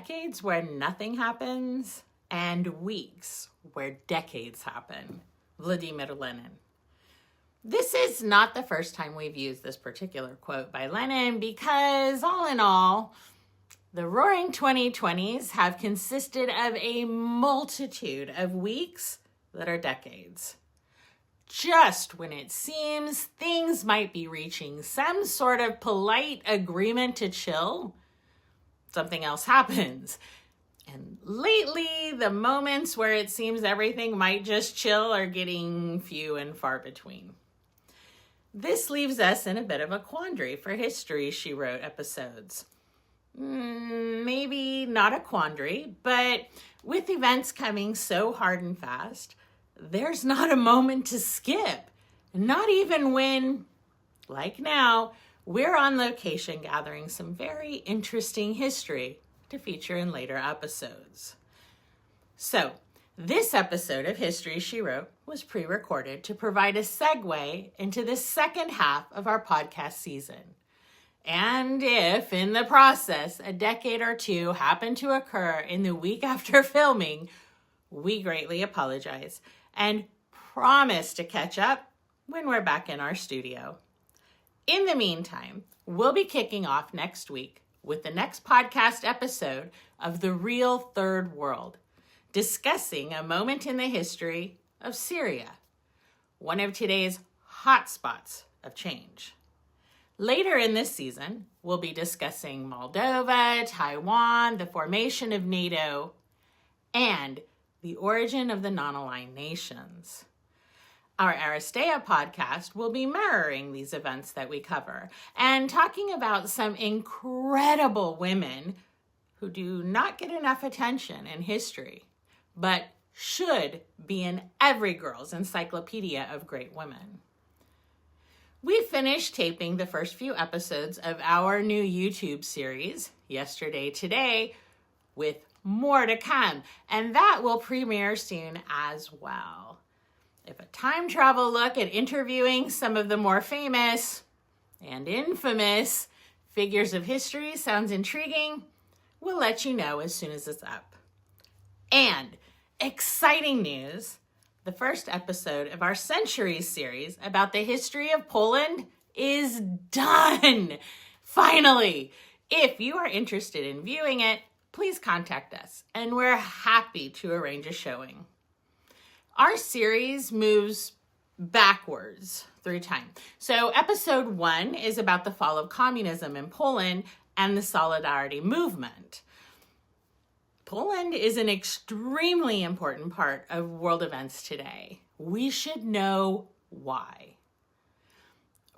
decades where nothing happens and weeks where decades happen. Vladimir Lenin. This is not the first time we've used this particular quote by Lenin because, all in all, the roaring 2020s have consisted of a multitude of weeks that are decades. Just when it seems things might be reaching some sort of polite agreement to chill, something else happens. And lately, the moments where it seems everything might just chill are getting few and far between. This leaves us in a bit of a quandary for History, She Wrote episodes. Maybe not a quandary, but with events coming so hard and fast, there's not a moment to skip. Not even when, like now, we're on location gathering some very interesting history to feature in later episodes. So, this episode of History She Wrote was pre-recorded to provide a segue into the second half of our podcast season. And if, in the process, a decade or two happen to occur in the week after filming, we greatly apologize and promise to catch up when we're back in our studio. In the meantime, we'll be kicking off next week with the next podcast episode of The Real Third World, discussing a moment in the history of Syria, one of today's hotspots of change. Later in this season, we'll be discussing Moldova, Taiwan, the formation of NATO, and the origin of the non-aligned nations. Our Aristea podcast will be mirroring these events that we cover and talking about some incredible women who do not get enough attention in history, but should be in every girl's encyclopedia of great women. We finished taping the first few episodes of our new YouTube series, Yesterday Today, with more to come, and that will premiere soon as well. If a time travel look at interviewing some of the more famous and infamous figures of history sounds intriguing, we'll let you know as soon as it's up. And exciting news, the first episode of our Centuries series about the history of Poland is done. Finally, if you are interested in viewing it, please contact us, and we're happy to arrange a showing. Our series moves backwards through time. So episode 1 is about the fall of communism in Poland and the Solidarity movement. Poland is an extremely important part of world events today. We should know why.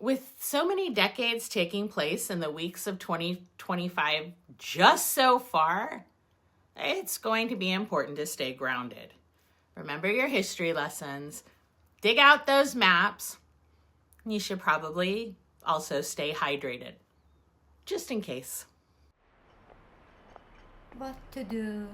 With so many decades taking place in the weeks of 2025 just so far, it's going to be important to stay grounded. Remember your history lessons, dig out those maps. You should probably also stay hydrated, just in case. What to do